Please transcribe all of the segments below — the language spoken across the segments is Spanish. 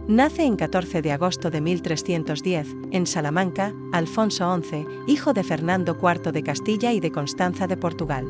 Nace en 14 de agosto de 1310, en Salamanca, Alfonso XI, hijo de Fernando IV de Castilla y de Constanza de Portugal.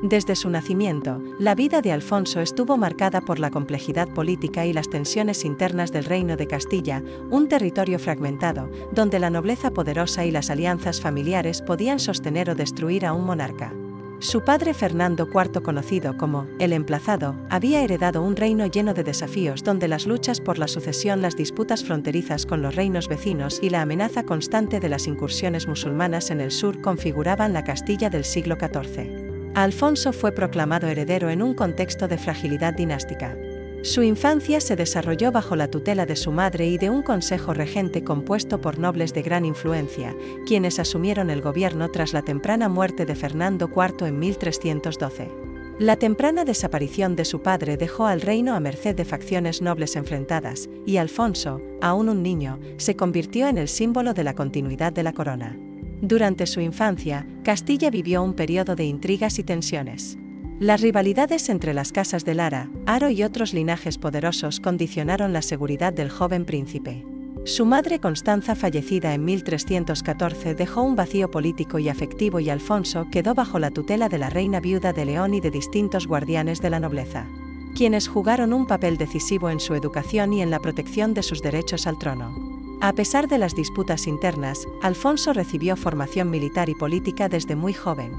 Desde su nacimiento, la vida de Alfonso estuvo marcada por la complejidad política y las tensiones internas del Reino de Castilla, un territorio fragmentado, donde la nobleza poderosa y las alianzas familiares podían sostener o destruir a un monarca. Su padre Fernando IV, conocido como el Emplazado, había heredado un reino lleno de desafíos donde las luchas por la sucesión, las disputas fronterizas con los reinos vecinos y la amenaza constante de las incursiones musulmanas en el sur configuraban la Castilla del siglo XIV. Alfonso fue proclamado heredero en un contexto de fragilidad dinástica. Su infancia se desarrolló bajo la tutela de su madre y de un consejo regente compuesto por nobles de gran influencia, quienes asumieron el gobierno tras la temprana muerte de Fernando IV en 1312. La temprana desaparición de su padre dejó al reino a merced de facciones nobles enfrentadas, y Alfonso, aún un niño, se convirtió en el símbolo de la continuidad de la corona. Durante su infancia, Castilla vivió un periodo de intrigas y tensiones. Las rivalidades entre las casas de Lara, Haro y otros linajes poderosos condicionaron la seguridad del joven príncipe. Su madre Constanza, fallecida en 1314, dejó un vacío político y afectivo y Alfonso quedó bajo la tutela de la reina viuda de León y de distintos guardianes de la nobleza, quienes jugaron un papel decisivo en su educación y en la protección de sus derechos al trono. A pesar de las disputas internas, Alfonso recibió formación militar y política desde muy joven.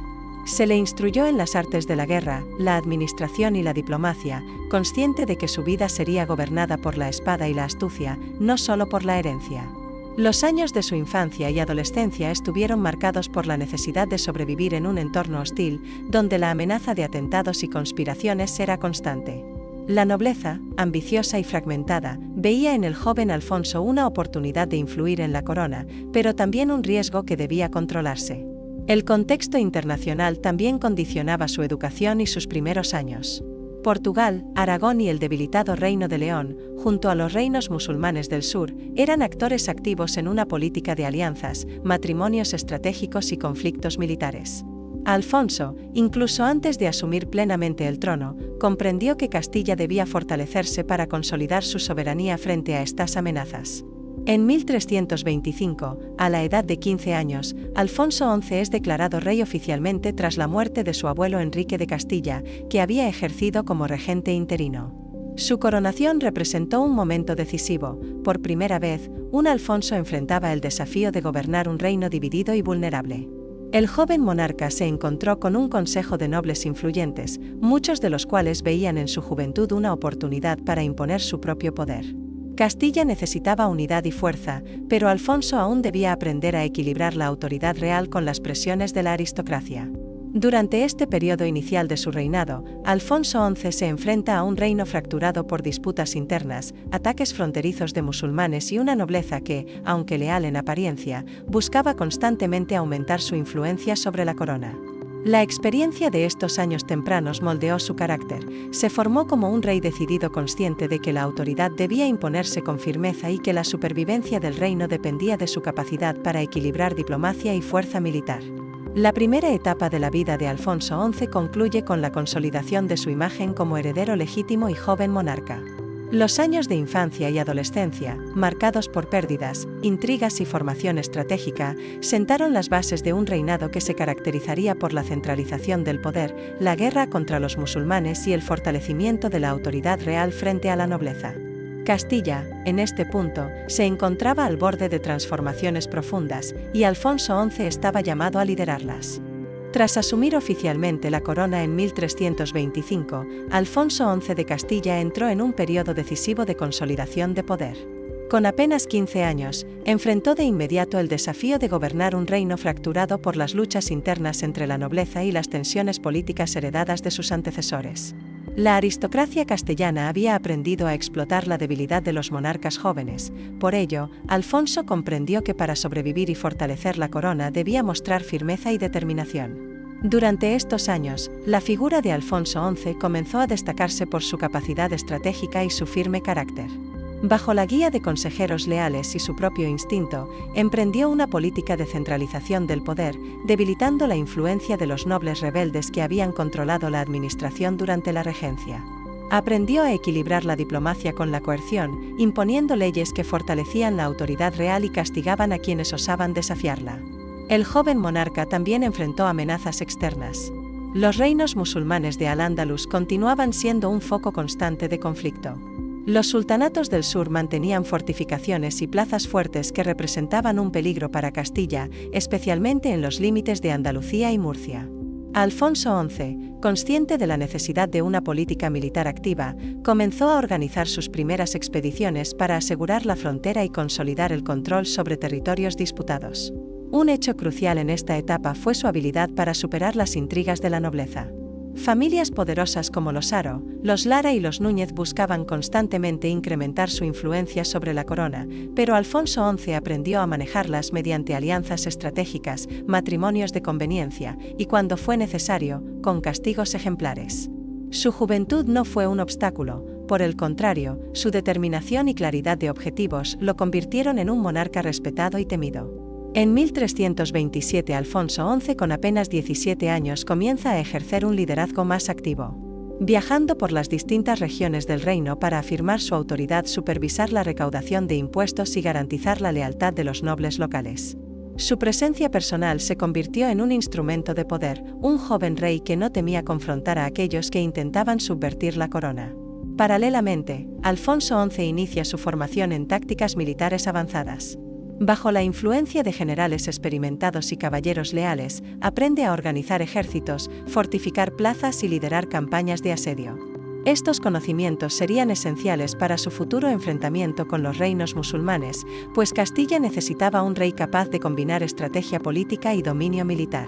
Se le instruyó en las artes de la guerra, la administración y la diplomacia, consciente de que su vida sería gobernada por la espada y la astucia, no solo por la herencia. Los años de su infancia y adolescencia estuvieron marcados por la necesidad de sobrevivir en un entorno hostil, donde la amenaza de atentados y conspiraciones era constante. La nobleza, ambiciosa y fragmentada, veía en el joven Alfonso una oportunidad de influir en la corona, pero también un riesgo que debía controlarse. El contexto internacional también condicionaba su educación y sus primeros años. Portugal, Aragón y el debilitado Reino de León, junto a los reinos musulmanes del sur, eran actores activos en una política de alianzas, matrimonios estratégicos y conflictos militares. Alfonso, incluso antes de asumir plenamente el trono, comprendió que Castilla debía fortalecerse para consolidar su soberanía frente a estas amenazas. En 1325, a la edad de 15 años, Alfonso XI es declarado rey oficialmente tras la muerte de su abuelo Enrique de Castilla, que había ejercido como regente interino. Su coronación representó un momento decisivo. Por primera vez, un Alfonso enfrentaba el desafío de gobernar un reino dividido y vulnerable. El joven monarca se encontró con un consejo de nobles influyentes, muchos de los cuales veían en su juventud una oportunidad para imponer su propio poder. Castilla necesitaba unidad y fuerza, pero Alfonso aún debía aprender a equilibrar la autoridad real con las presiones de la aristocracia. Durante este periodo inicial de su reinado, Alfonso XI se enfrenta a un reino fracturado por disputas internas, ataques fronterizos de musulmanes y una nobleza que, aunque leal en apariencia, buscaba constantemente aumentar su influencia sobre la corona. La experiencia de estos años tempranos moldeó su carácter. Se formó como un rey decidido, consciente de que la autoridad debía imponerse con firmeza y que la supervivencia del reino dependía de su capacidad para equilibrar diplomacia y fuerza militar. La primera etapa de la vida de Alfonso XI concluye con la consolidación de su imagen como heredero legítimo y joven monarca. Los años de infancia y adolescencia, marcados por pérdidas, intrigas y formación estratégica, sentaron las bases de un reinado que se caracterizaría por la centralización del poder, la guerra contra los musulmanes y el fortalecimiento de la autoridad real frente a la nobleza. Castilla, en este punto, se encontraba al borde de transformaciones profundas, y Alfonso XI estaba llamado a liderarlas. Tras asumir oficialmente la corona en 1325, Alfonso XI de Castilla entró en un periodo decisivo de consolidación de poder. Con apenas 15 años, enfrentó de inmediato el desafío de gobernar un reino fracturado por las luchas internas entre la nobleza y las tensiones políticas heredadas de sus antecesores. La aristocracia castellana había aprendido a explotar la debilidad de los monarcas jóvenes. Por ello, Alfonso comprendió que para sobrevivir y fortalecer la corona debía mostrar firmeza y determinación. Durante estos años, la figura de Alfonso XI comenzó a destacarse por su capacidad estratégica y su firme carácter. Bajo la guía de consejeros leales y su propio instinto, emprendió una política de centralización del poder, debilitando la influencia de los nobles rebeldes que habían controlado la administración durante la regencia. Aprendió a equilibrar la diplomacia con la coerción, imponiendo leyes que fortalecían la autoridad real y castigaban a quienes osaban desafiarla. El joven monarca también enfrentó amenazas externas. Los reinos musulmanes de Al-Ándalus continuaban siendo un foco constante de conflicto. Los sultanatos del sur mantenían fortificaciones y plazas fuertes que representaban un peligro para Castilla, especialmente en los límites de Andalucía y Murcia. Alfonso XI, consciente de la necesidad de una política militar activa, comenzó a organizar sus primeras expediciones para asegurar la frontera y consolidar el control sobre territorios disputados. Un hecho crucial en esta etapa fue su habilidad para superar las intrigas de la nobleza. Familias poderosas como los Haro, los Lara y los Núñez buscaban constantemente incrementar su influencia sobre la corona, pero Alfonso XI aprendió a manejarlas mediante alianzas estratégicas, matrimonios de conveniencia y, cuando fue necesario, con castigos ejemplares. Su juventud no fue un obstáculo, por el contrario, su determinación y claridad de objetivos lo convirtieron en un monarca respetado y temido. En 1327 Alfonso XI, con apenas 17 años, comienza a ejercer un liderazgo más activo. Viajando por las distintas regiones del reino para afirmar su autoridad, supervisar la recaudación de impuestos y garantizar la lealtad de los nobles locales. Su presencia personal se convirtió en un instrumento de poder, un joven rey que no temía confrontar a aquellos que intentaban subvertir la corona. Paralelamente, Alfonso XI inicia su formación en tácticas militares avanzadas. Bajo la influencia de generales experimentados y caballeros leales, aprende a organizar ejércitos, fortificar plazas y liderar campañas de asedio. Estos conocimientos serían esenciales para su futuro enfrentamiento con los reinos musulmanes, pues Castilla necesitaba un rey capaz de combinar estrategia política y dominio militar.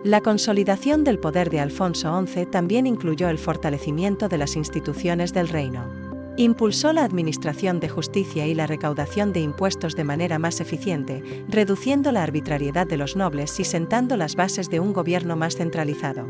La consolidación del poder de Alfonso XI también incluyó el fortalecimiento de las instituciones del reino. Impulsó la administración de justicia y la recaudación de impuestos de manera más eficiente, reduciendo la arbitrariedad de los nobles y sentando las bases de un gobierno más centralizado.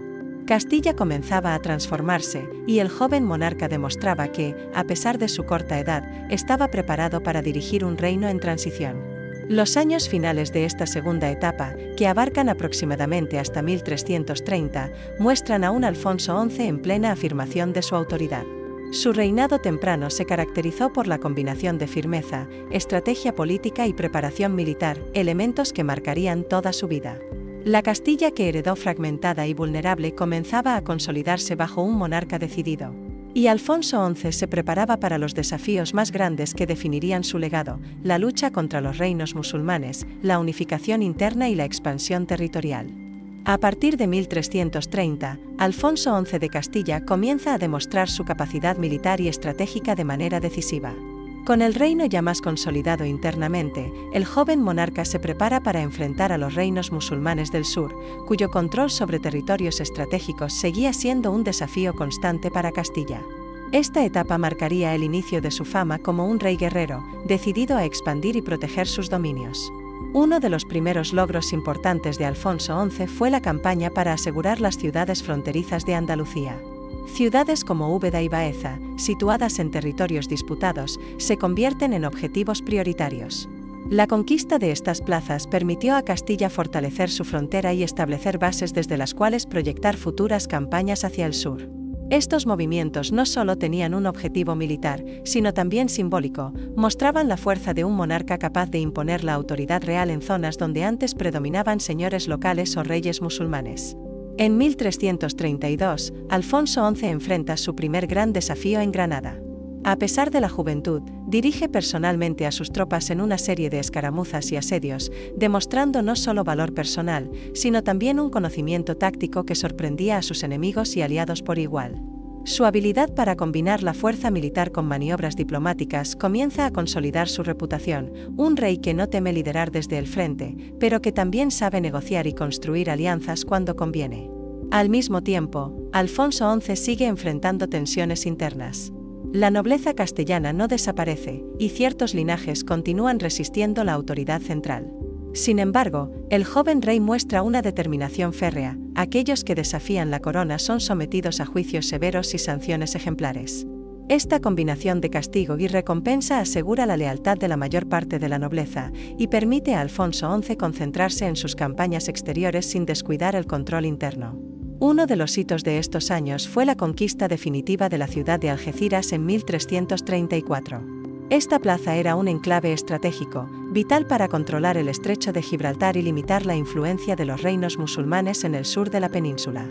Castilla comenzaba a transformarse, y el joven monarca demostraba que, a pesar de su corta edad, estaba preparado para dirigir un reino en transición. Los años finales de esta segunda etapa, que abarcan aproximadamente hasta 1330, muestran a un Alfonso XI en plena afirmación de su autoridad. Su reinado temprano se caracterizó por la combinación de firmeza, estrategia política y preparación militar, elementos que marcarían toda su vida. La Castilla que heredó fragmentada y vulnerable comenzaba a consolidarse bajo un monarca decidido. Y Alfonso XI se preparaba para los desafíos más grandes que definirían su legado: la lucha contra los reinos musulmanes, la unificación interna y la expansión territorial. A partir de 1330, Alfonso XI de Castilla comienza a demostrar su capacidad militar y estratégica de manera decisiva. Con el reino ya más consolidado internamente, el joven monarca se prepara para enfrentar a los reinos musulmanes del sur, cuyo control sobre territorios estratégicos seguía siendo un desafío constante para Castilla. Esta etapa marcaría el inicio de su fama como un rey guerrero, decidido a expandir y proteger sus dominios. Uno de los primeros logros importantes de Alfonso XI fue la campaña para asegurar las ciudades fronterizas de Andalucía. Ciudades como Úbeda y Baeza, situadas en territorios disputados, se convierten en objetivos prioritarios. La conquista de estas plazas permitió a Castilla fortalecer su frontera y establecer bases desde las cuales proyectar futuras campañas hacia el sur. Estos movimientos no solo tenían un objetivo militar, sino también simbólico, mostraban la fuerza de un monarca capaz de imponer la autoridad real en zonas donde antes predominaban señores locales o reyes musulmanes. En 1332, Alfonso XI enfrenta su primer gran desafío en Granada. A pesar de la juventud, dirige personalmente a sus tropas en una serie de escaramuzas y asedios, demostrando no solo valor personal, sino también un conocimiento táctico que sorprendía a sus enemigos y aliados por igual. Su habilidad para combinar la fuerza militar con maniobras diplomáticas comienza a consolidar su reputación, un rey que no teme liderar desde el frente, pero que también sabe negociar y construir alianzas cuando conviene. Al mismo tiempo, Alfonso XI sigue enfrentando tensiones internas. La nobleza castellana no desaparece, y ciertos linajes continúan resistiendo la autoridad central. Sin embargo, el joven rey muestra una determinación férrea: aquellos que desafían la corona son sometidos a juicios severos y sanciones ejemplares. Esta combinación de castigo y recompensa asegura la lealtad de la mayor parte de la nobleza, y permite a Alfonso XI concentrarse en sus campañas exteriores sin descuidar el control interno. Uno de los hitos de estos años fue la conquista definitiva de la ciudad de Algeciras en 1334. Esta plaza era un enclave estratégico, vital para controlar el estrecho de Gibraltar y limitar la influencia de los reinos musulmanes en el sur de la península.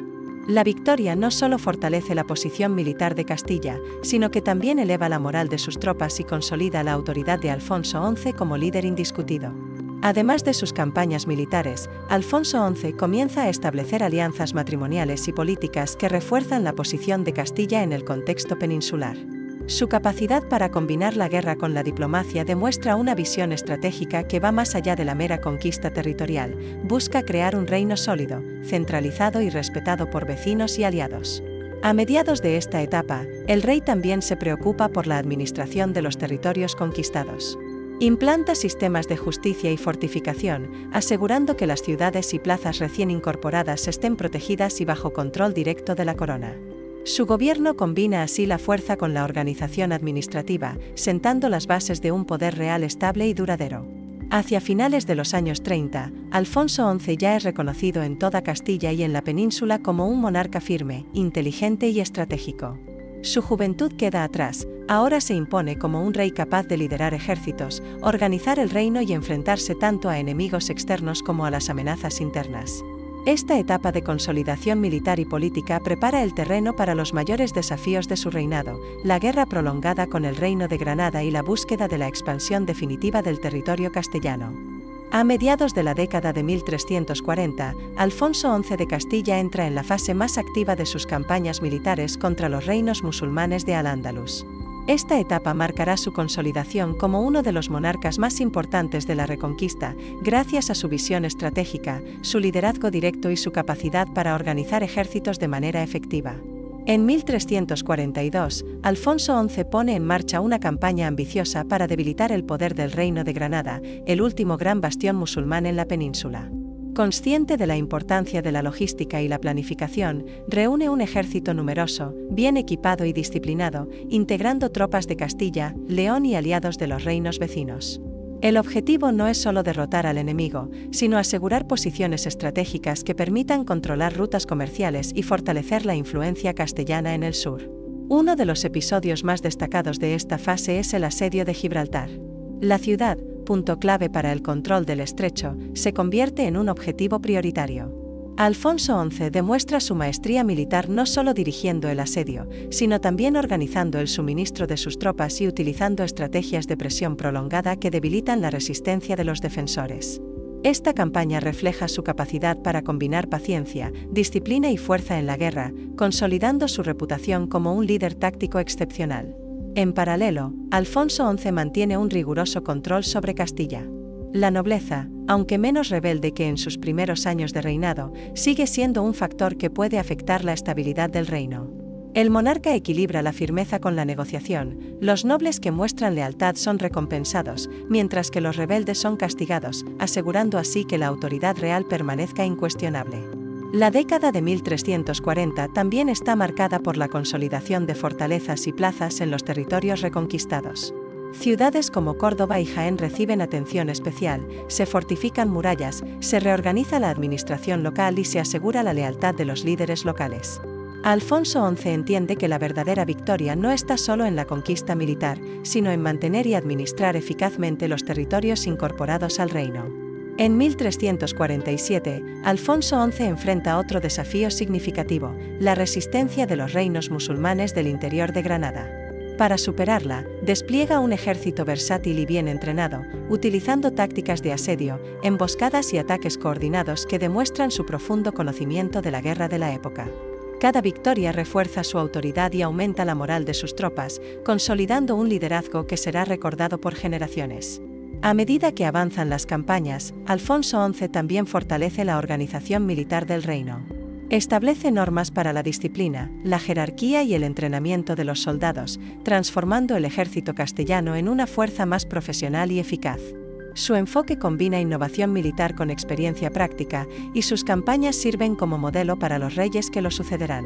La victoria no solo fortalece la posición militar de Castilla, sino que también eleva la moral de sus tropas y consolida la autoridad de Alfonso XI como líder indiscutido. Además de sus campañas militares, Alfonso XI comienza a establecer alianzas matrimoniales y políticas que refuerzan la posición de Castilla en el contexto peninsular. Su capacidad para combinar la guerra con la diplomacia demuestra una visión estratégica que va más allá de la mera conquista territorial, busca crear un reino sólido, centralizado y respetado por vecinos y aliados. A mediados de esta etapa, el rey también se preocupa por la administración de los territorios conquistados. Implanta sistemas de justicia y fortificación, asegurando que las ciudades y plazas recién incorporadas estén protegidas y bajo control directo de la corona. Su gobierno combina así la fuerza con la organización administrativa, sentando las bases de un poder real estable y duradero. Hacia finales de los años 30, Alfonso XI ya es reconocido en toda Castilla y en la península como un monarca firme, inteligente y estratégico. Su juventud queda atrás, ahora se impone como un rey capaz de liderar ejércitos, organizar el reino y enfrentarse tanto a enemigos externos como a las amenazas internas. Esta etapa de consolidación militar y política prepara el terreno para los mayores desafíos de su reinado, la guerra prolongada con el Reino de Granada y la búsqueda de la expansión definitiva del territorio castellano. A mediados de la década de 1340, Alfonso XI de Castilla entra en la fase más activa de sus campañas militares contra los reinos musulmanes de Al-Ándalus. Esta etapa marcará su consolidación como uno de los monarcas más importantes de la Reconquista, gracias a su visión estratégica, su liderazgo directo y su capacidad para organizar ejércitos de manera efectiva. En 1342, Alfonso XI pone en marcha una campaña ambiciosa para debilitar el poder del Reino de Granada, el último gran bastión musulmán en la península. Consciente de la importancia de la logística y la planificación, reúne un ejército numeroso, bien equipado y disciplinado, integrando tropas de Castilla, León y aliados de los reinos vecinos. El objetivo no es solo derrotar al enemigo, sino asegurar posiciones estratégicas que permitan controlar rutas comerciales y fortalecer la influencia castellana en el sur. Uno de los episodios más destacados de esta fase es el asedio de Gibraltar. La ciudad, punto clave para el control del estrecho, se convierte en un objetivo prioritario. Alfonso XI demuestra su maestría militar no solo dirigiendo el asedio, sino también organizando el suministro de sus tropas y utilizando estrategias de presión prolongada que debilitan la resistencia de los defensores. Esta campaña refleja su capacidad para combinar paciencia, disciplina y fuerza en la guerra, consolidando su reputación como un líder táctico excepcional. En paralelo, Alfonso XI mantiene un riguroso control sobre Castilla. La nobleza, aunque menos rebelde que en sus primeros años de reinado, sigue siendo un factor que puede afectar la estabilidad del reino. El monarca equilibra la firmeza con la negociación, los nobles que muestran lealtad son recompensados, mientras que los rebeldes son castigados, asegurando así que la autoridad real permanezca incuestionable. La década de 1340 también está marcada por la consolidación de fortalezas y plazas en los territorios reconquistados. Ciudades como Córdoba y Jaén reciben atención especial, se fortifican murallas, se reorganiza la administración local y se asegura la lealtad de los líderes locales. Alfonso XI entiende que la verdadera victoria no está solo en la conquista militar, sino en mantener y administrar eficazmente los territorios incorporados al reino. En 1347, Alfonso XI enfrenta otro desafío significativo, la resistencia de los reinos musulmanes del interior de Granada. Para superarla, despliega un ejército versátil y bien entrenado, utilizando tácticas de asedio, emboscadas y ataques coordinados que demuestran su profundo conocimiento de la guerra de la época. Cada victoria refuerza su autoridad y aumenta la moral de sus tropas, consolidando un liderazgo que será recordado por generaciones. A medida que avanzan las campañas, Alfonso XI también fortalece la organización militar del reino. Establece normas para la disciplina, la jerarquía y el entrenamiento de los soldados, transformando el ejército castellano en una fuerza más profesional y eficaz. Su enfoque combina innovación militar con experiencia práctica, y sus campañas sirven como modelo para los reyes que lo sucederán.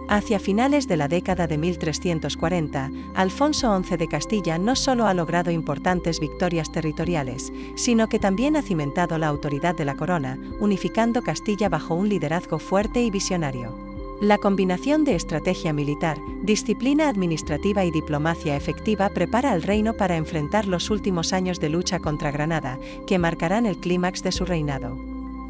Hacia finales de la década de 1340, Alfonso XI de Castilla no solo ha logrado importantes victorias territoriales, sino que también ha cimentado la autoridad de la corona, unificando Castilla bajo un liderazgo fuerte y visionario. La combinación de estrategia militar, disciplina administrativa y diplomacia efectiva prepara al reino para enfrentar los últimos años de lucha contra Granada, que marcarán el clímax de su reinado.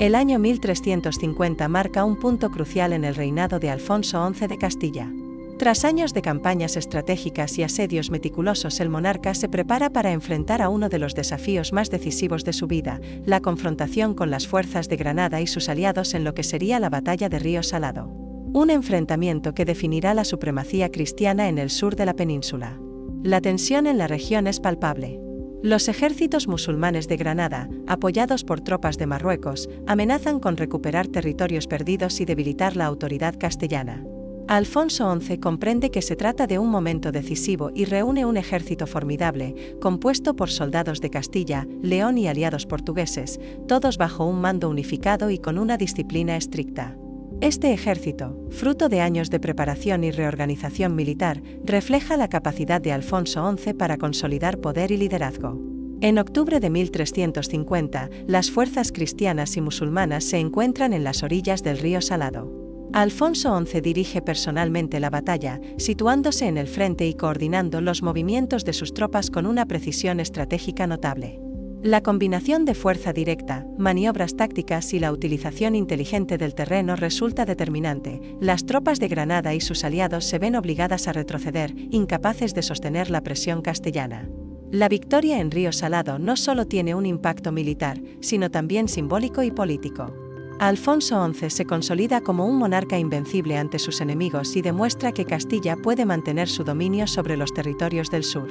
El año 1350 marca un punto crucial en el reinado de Alfonso XI de Castilla. Tras años de campañas estratégicas y asedios meticulosos, el monarca se prepara para enfrentar a uno de los desafíos más decisivos de su vida, la confrontación con las fuerzas de Granada y sus aliados en lo que sería la batalla de Río Salado. Un enfrentamiento que definirá la supremacía cristiana en el sur de la península. La tensión en la región es palpable. Los ejércitos musulmanes de Granada, apoyados por tropas de Marruecos, amenazan con recuperar territorios perdidos y debilitar la autoridad castellana. Alfonso XI comprende que se trata de un momento decisivo y reúne un ejército formidable, compuesto por soldados de Castilla, León y aliados portugueses, todos bajo un mando unificado y con una disciplina estricta. Este ejército, fruto de años de preparación y reorganización militar, refleja la capacidad de Alfonso XI para consolidar poder y liderazgo. En octubre de 1350, las fuerzas cristianas y musulmanas se encuentran en las orillas del río Salado. Alfonso XI dirige personalmente la batalla, situándose en el frente y coordinando los movimientos de sus tropas con una precisión estratégica notable. La combinación de fuerza directa, maniobras tácticas y la utilización inteligente del terreno resulta determinante. Las tropas de Granada y sus aliados se ven obligadas a retroceder, incapaces de sostener la presión castellana. La victoria en Río Salado no solo tiene un impacto militar, sino también simbólico y político. Alfonso XI se consolida como un monarca invencible ante sus enemigos y demuestra que Castilla puede mantener su dominio sobre los territorios del sur.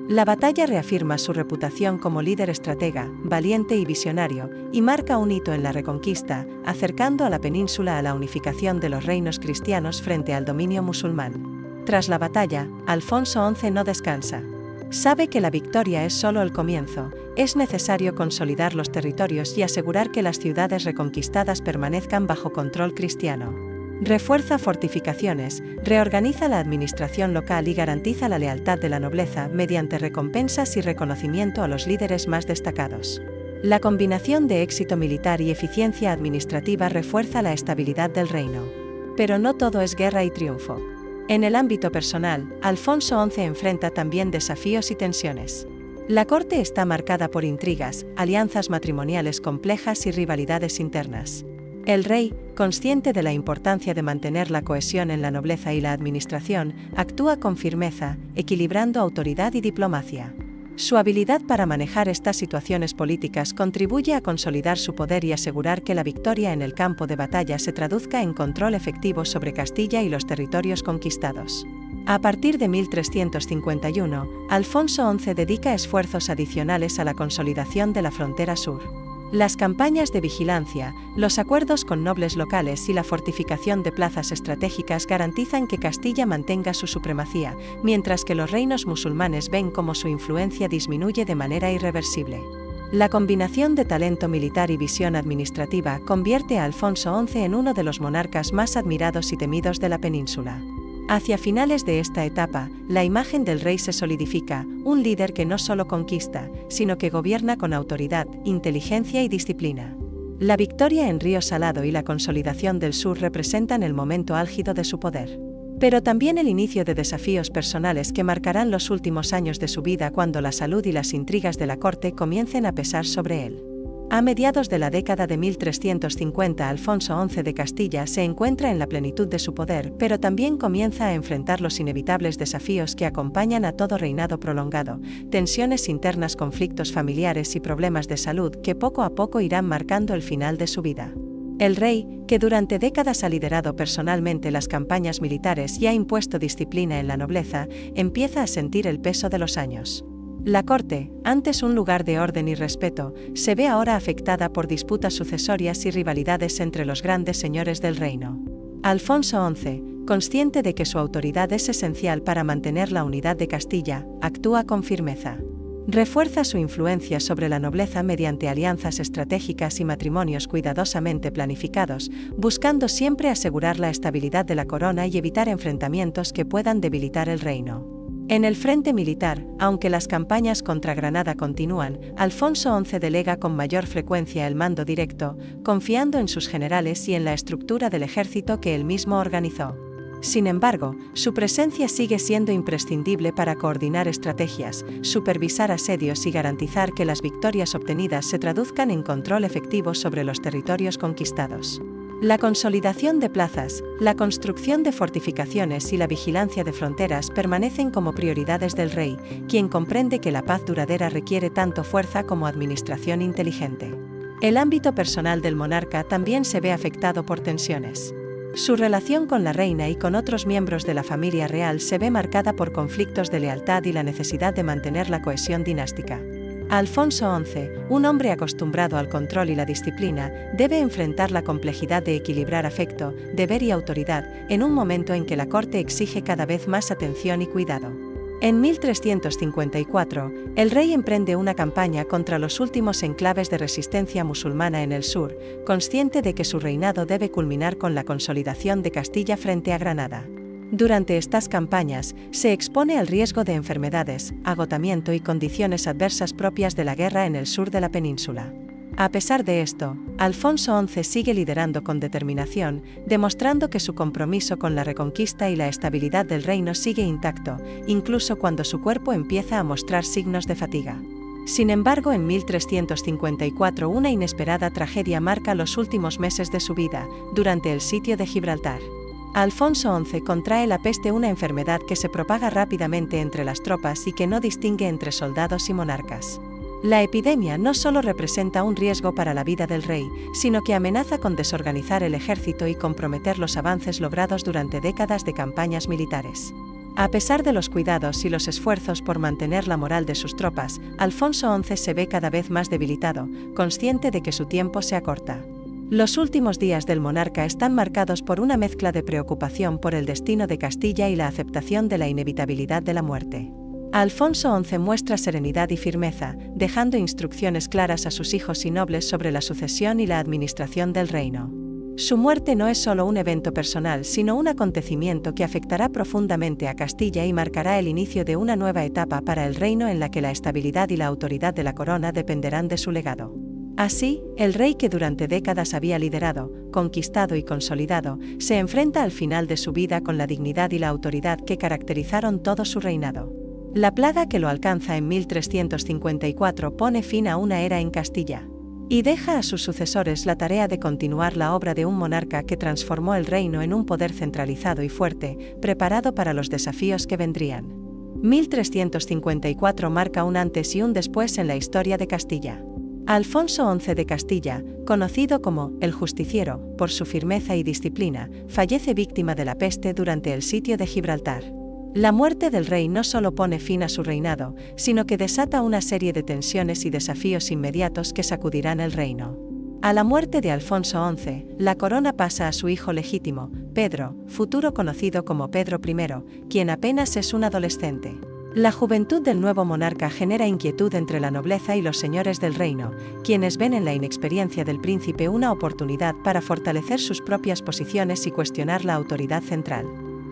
La batalla reafirma su reputación como líder estratega, valiente y visionario, y marca un hito en la reconquista, acercando a la península a la unificación de los reinos cristianos frente al dominio musulmán. Tras la batalla, Alfonso XI no descansa. Sabe que la victoria es solo el comienzo, es necesario consolidar los territorios y asegurar que las ciudades reconquistadas permanezcan bajo control cristiano. Refuerza fortificaciones, reorganiza la administración local y garantiza la lealtad de la nobleza mediante recompensas y reconocimiento a los líderes más destacados. La combinación de éxito militar y eficiencia administrativa refuerza la estabilidad del reino. Pero no todo es guerra y triunfo. En el ámbito personal, Alfonso XI enfrenta también desafíos y tensiones. La corte está marcada por intrigas, alianzas matrimoniales complejas y rivalidades internas. El rey, consciente de la importancia de mantener la cohesión en la nobleza y la administración, actúa con firmeza, equilibrando autoridad y diplomacia. Su habilidad para manejar estas situaciones políticas contribuye a consolidar su poder y asegurar que la victoria en el campo de batalla se traduzca en control efectivo sobre Castilla y los territorios conquistados. A partir de 1351, Alfonso XI dedica esfuerzos adicionales a la consolidación de la frontera sur. Las campañas de vigilancia, los acuerdos con nobles locales y la fortificación de plazas estratégicas garantizan que Castilla mantenga su supremacía, mientras que los reinos musulmanes ven cómo su influencia disminuye de manera irreversible. La combinación de talento militar y visión administrativa convierte a Alfonso XI en uno de los monarcas más admirados y temidos de la península. Hacia finales de esta etapa, la imagen del rey se solidifica, un líder que no solo conquista, sino que gobierna con autoridad, inteligencia y disciplina. La victoria en Río Salado y la consolidación del sur representan el momento álgido de su poder. Pero también el inicio de desafíos personales que marcarán los últimos años de su vida cuando la salud y las intrigas de la corte comiencen a pesar sobre él. A mediados de la década de 1350, Alfonso XI de Castilla se encuentra en la plenitud de su poder, pero también comienza a enfrentar los inevitables desafíos que acompañan a todo reinado prolongado, tensiones internas, conflictos familiares y problemas de salud que poco a poco irán marcando el final de su vida. El rey, que durante décadas ha liderado personalmente las campañas militares y ha impuesto disciplina en la nobleza, empieza a sentir el peso de los años. La corte, antes un lugar de orden y respeto, se ve ahora afectada por disputas sucesorias y rivalidades entre los grandes señores del reino. Alfonso XI, consciente de que su autoridad es esencial para mantener la unidad de Castilla, actúa con firmeza. Refuerza su influencia sobre la nobleza mediante alianzas estratégicas y matrimonios cuidadosamente planificados, buscando siempre asegurar la estabilidad de la corona y evitar enfrentamientos que puedan debilitar el reino. En el frente militar, aunque las campañas contra Granada continúan, Alfonso XI delega con mayor frecuencia el mando directo, confiando en sus generales y en la estructura del ejército que él mismo organizó. Sin embargo, su presencia sigue siendo imprescindible para coordinar estrategias, supervisar asedios y garantizar que las victorias obtenidas se traduzcan en control efectivo sobre los territorios conquistados. La consolidación de plazas, la construcción de fortificaciones y la vigilancia de fronteras permanecen como prioridades del rey, quien comprende que la paz duradera requiere tanto fuerza como administración inteligente. El ámbito personal del monarca también se ve afectado por tensiones. Su relación con la reina y con otros miembros de la familia real se ve marcada por conflictos de lealtad y la necesidad de mantener la cohesión dinástica. Alfonso XI, un hombre acostumbrado al control y la disciplina, debe enfrentar la complejidad de equilibrar afecto, deber y autoridad, en un momento en que la corte exige cada vez más atención y cuidado. En 1354, el rey emprende una campaña contra los últimos enclaves de resistencia musulmana en el sur, consciente de que su reinado debe culminar con la consolidación de Castilla frente a Granada. Durante estas campañas, se expone al riesgo de enfermedades, agotamiento y condiciones adversas propias de la guerra en el sur de la península. A pesar de esto, Alfonso XI sigue liderando con determinación, demostrando que su compromiso con la reconquista y la estabilidad del reino sigue intacto, incluso cuando su cuerpo empieza a mostrar signos de fatiga. Sin embargo, en 1354 una inesperada tragedia marca los últimos meses de su vida, durante el sitio de Gibraltar. Alfonso XI contrae la peste, una enfermedad que se propaga rápidamente entre las tropas y que no distingue entre soldados y monarcas. La epidemia no solo representa un riesgo para la vida del rey, sino que amenaza con desorganizar el ejército y comprometer los avances logrados durante décadas de campañas militares. A pesar de los cuidados y los esfuerzos por mantener la moral de sus tropas, Alfonso XI se ve cada vez más debilitado, consciente de que su tiempo se acorta. Los últimos días del monarca están marcados por una mezcla de preocupación por el destino de Castilla y la aceptación de la inevitabilidad de la muerte. Alfonso XI muestra serenidad y firmeza, dejando instrucciones claras a sus hijos y nobles sobre la sucesión y la administración del reino. Su muerte no es solo un evento personal, sino un acontecimiento que afectará profundamente a Castilla y marcará el inicio de una nueva etapa para el reino en la que la estabilidad y la autoridad de la corona dependerán de su legado. Así, el rey que durante décadas había liderado, conquistado y consolidado, se enfrenta al final de su vida con la dignidad y la autoridad que caracterizaron todo su reinado. La plaga que lo alcanza en 1354 pone fin a una era en Castilla, y deja a sus sucesores la tarea de continuar la obra de un monarca que transformó el reino en un poder centralizado y fuerte, preparado para los desafíos que vendrían. 1354 marca un antes y un después en la historia de Castilla. Alfonso XI de Castilla, conocido como el Justiciero por su firmeza y disciplina, fallece víctima de la peste durante el sitio de Gibraltar. La muerte del rey no solo pone fin a su reinado, sino que desata una serie de tensiones y desafíos inmediatos que sacudirán el reino. A la muerte de Alfonso XI, la corona pasa a su hijo legítimo, Pedro, futuro conocido como Pedro I, quien apenas es un adolescente. La juventud del nuevo monarca genera inquietud entre la nobleza y los señores del reino, quienes ven en la inexperiencia del príncipe una oportunidad para fortalecer sus propias posiciones y cuestionar la autoridad central.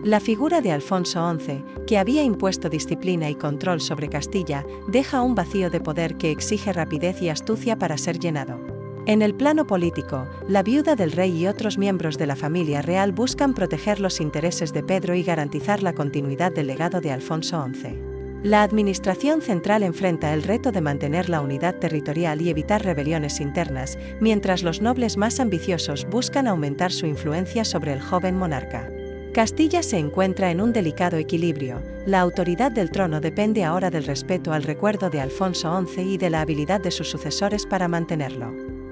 La figura de Alfonso XI, que había impuesto disciplina y control sobre Castilla, deja un vacío de poder que exige rapidez y astucia para ser llenado. En el plano político, la viuda del rey y otros miembros de la familia real buscan proteger los intereses de Pedro y garantizar la continuidad del legado de Alfonso XI. La administración central enfrenta el reto de mantener la unidad territorial y evitar rebeliones internas, mientras los nobles más ambiciosos buscan aumentar su influencia sobre el joven monarca. Castilla se encuentra en un delicado equilibrio. La autoridad del trono depende ahora del respeto al recuerdo de Alfonso XI y de la habilidad de sus sucesores para mantenerlo.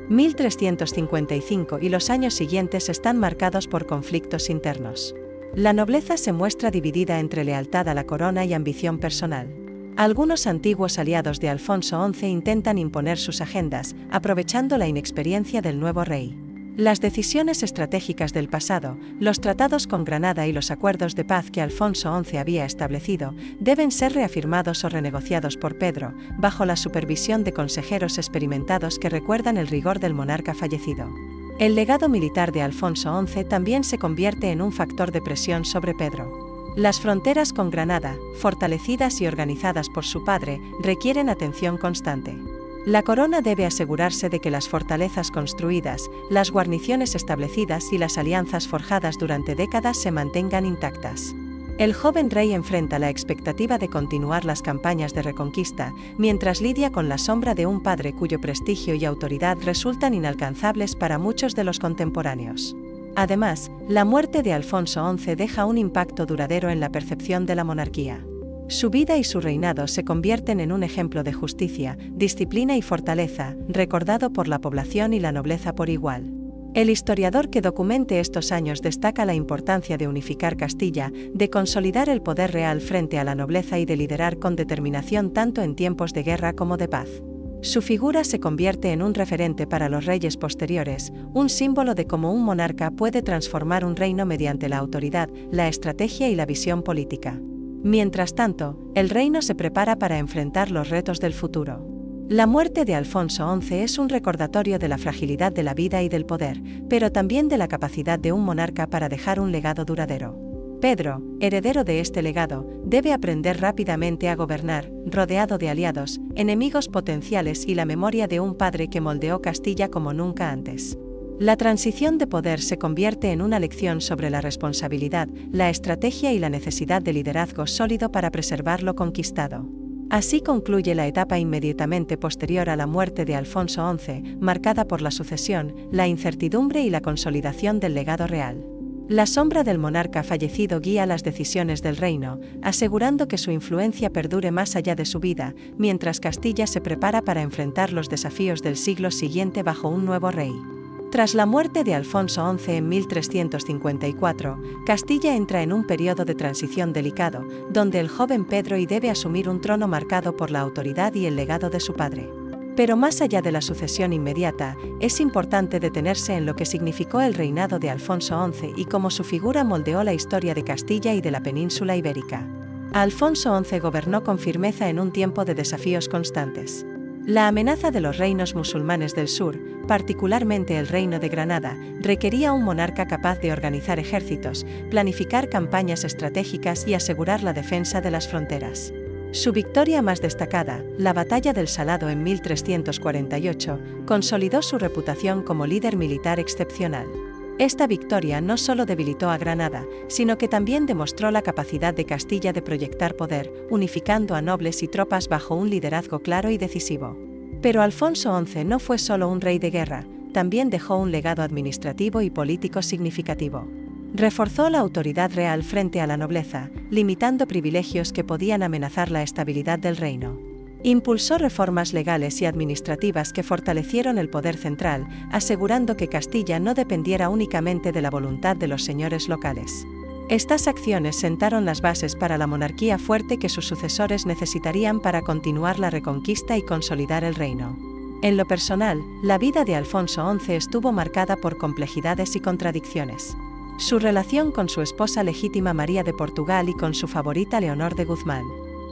1355 y los años siguientes están marcados por conflictos internos. La nobleza se muestra dividida entre lealtad a la corona y ambición personal. Algunos antiguos aliados de Alfonso XI intentan imponer sus agendas, aprovechando la inexperiencia del nuevo rey. Las decisiones estratégicas del pasado, los tratados con Granada y los acuerdos de paz que Alfonso XI había establecido, deben ser reafirmados o renegociados por Pedro, bajo la supervisión de consejeros experimentados que recuerdan el rigor del monarca fallecido. El legado militar de Alfonso XI también se convierte en un factor de presión sobre Pedro. Las fronteras con Granada, fortalecidas y organizadas por su padre, requieren atención constante. La corona debe asegurarse de que las fortalezas construidas, las guarniciones establecidas y las alianzas forjadas durante décadas se mantengan intactas. El joven rey enfrenta la expectativa de continuar las campañas de reconquista, mientras lidia con la sombra de un padre cuyo prestigio y autoridad resultan inalcanzables para muchos de los contemporáneos. Además, la muerte de Alfonso XI deja un impacto duradero en la percepción de la monarquía. Su vida y su reinado se convierten en un ejemplo de justicia, disciplina y fortaleza, recordado por la población y la nobleza por igual. El historiador que documente estos años destaca la importancia de unificar Castilla, de consolidar el poder real frente a la nobleza y de liderar con determinación tanto en tiempos de guerra como de paz. Su figura se convierte en un referente para los reyes posteriores, un símbolo de cómo un monarca puede transformar un reino mediante la autoridad, la estrategia y la visión política. Mientras tanto, el reino se prepara para enfrentar los retos del futuro. La muerte de Alfonso XI es un recordatorio de la fragilidad de la vida y del poder, pero también de la capacidad de un monarca para dejar un legado duradero. Pedro, heredero de este legado, debe aprender rápidamente a gobernar, rodeado de aliados, enemigos potenciales y la memoria de un padre que moldeó Castilla como nunca antes. La transición de poder se convierte en una lección sobre la responsabilidad, la estrategia y la necesidad de liderazgo sólido para preservar lo conquistado. Así concluye la etapa inmediatamente posterior a la muerte de Alfonso XI, marcada por la sucesión, la incertidumbre y la consolidación del legado real. La sombra del monarca fallecido guía las decisiones del reino, asegurando que su influencia perdure más allá de su vida, mientras Castilla se prepara para enfrentar los desafíos del siglo siguiente bajo un nuevo rey. Tras la muerte de Alfonso XI en 1354, Castilla entra en un periodo de transición delicado, donde el joven Pedro debe asumir un trono marcado por la autoridad y el legado de su padre. Pero más allá de la sucesión inmediata, es importante detenerse en lo que significó el reinado de Alfonso XI y cómo su figura moldeó la historia de Castilla y de la península ibérica. Alfonso XI gobernó con firmeza en un tiempo de desafíos constantes. La amenaza de los reinos musulmanes del sur, particularmente el Reino de Granada, requería un monarca capaz de organizar ejércitos, planificar campañas estratégicas y asegurar la defensa de las fronteras. Su victoria más destacada, la Batalla del Salado en 1348, consolidó su reputación como líder militar excepcional. Esta victoria no solo debilitó a Granada, sino que también demostró la capacidad de Castilla de proyectar poder, unificando a nobles y tropas bajo un liderazgo claro y decisivo. Pero Alfonso XI no fue solo un rey de guerra, también dejó un legado administrativo y político significativo. Reforzó la autoridad real frente a la nobleza, limitando privilegios que podían amenazar la estabilidad del reino. Impulsó reformas legales y administrativas que fortalecieron el poder central, asegurando que Castilla no dependiera únicamente de la voluntad de los señores locales. Estas acciones sentaron las bases para la monarquía fuerte que sus sucesores necesitarían para continuar la reconquista y consolidar el reino. En lo personal, la vida de Alfonso XI estuvo marcada por complejidades y contradicciones. Su relación con su esposa legítima María de Portugal y con su favorita Leonor de Guzmán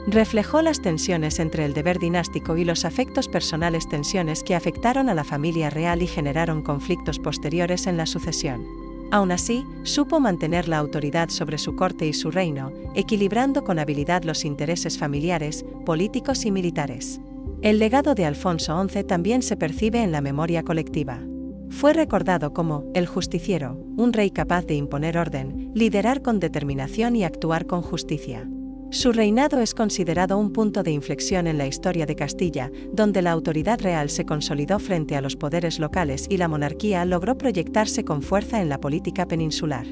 reflejó las tensiones entre el deber dinástico y los afectos personales, tensiones que afectaron a la familia real y generaron conflictos posteriores en la sucesión. Aún así, supo mantener la autoridad sobre su corte y su reino, equilibrando con habilidad los intereses familiares, políticos y militares. El legado de Alfonso XI también se percibe en la memoria colectiva. Fue recordado como el justiciero, un rey capaz de imponer orden, liderar con determinación y actuar con justicia. Su reinado es considerado un punto de inflexión en la historia de Castilla, donde la autoridad real se consolidó frente a los poderes locales y la monarquía logró proyectarse con fuerza en la política peninsular.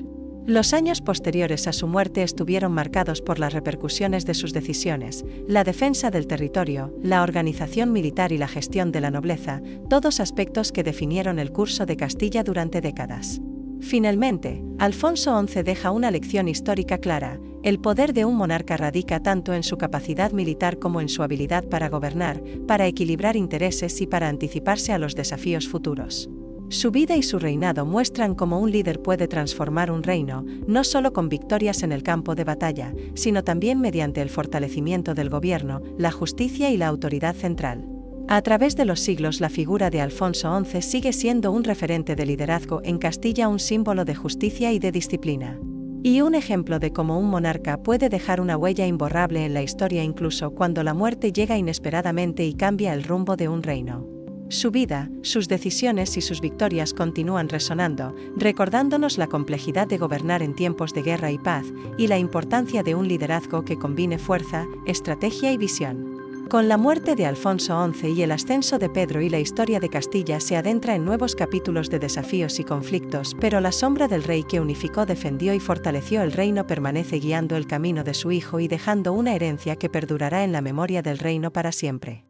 Los años posteriores a su muerte estuvieron marcados por las repercusiones de sus decisiones, la defensa del territorio, la organización militar y la gestión de la nobleza, todos aspectos que definieron el curso de Castilla durante décadas. Finalmente, Alfonso XI deja una lección histórica clara: el poder de un monarca radica tanto en su capacidad militar como en su habilidad para gobernar, para equilibrar intereses y para anticiparse a los desafíos futuros. Su vida y su reinado muestran cómo un líder puede transformar un reino, no solo con victorias en el campo de batalla, sino también mediante el fortalecimiento del gobierno, la justicia y la autoridad central. A través de los siglos, la figura de Alfonso XI sigue siendo un referente de liderazgo en Castilla, un símbolo de justicia y de disciplina. Y un ejemplo de cómo un monarca puede dejar una huella imborrable en la historia incluso cuando la muerte llega inesperadamente y cambia el rumbo de un reino. Su vida, sus decisiones y sus victorias continúan resonando, recordándonos la complejidad de gobernar en tiempos de guerra y paz, y la importancia de un liderazgo que combine fuerza, estrategia y visión. Con la muerte de Alfonso XI y el ascenso de Pedro y la historia de Castilla se adentra en nuevos capítulos de desafíos y conflictos, pero la sombra del rey que unificó, defendió y fortaleció el reino permanece guiando el camino de su hijo y dejando una herencia que perdurará en la memoria del reino para siempre.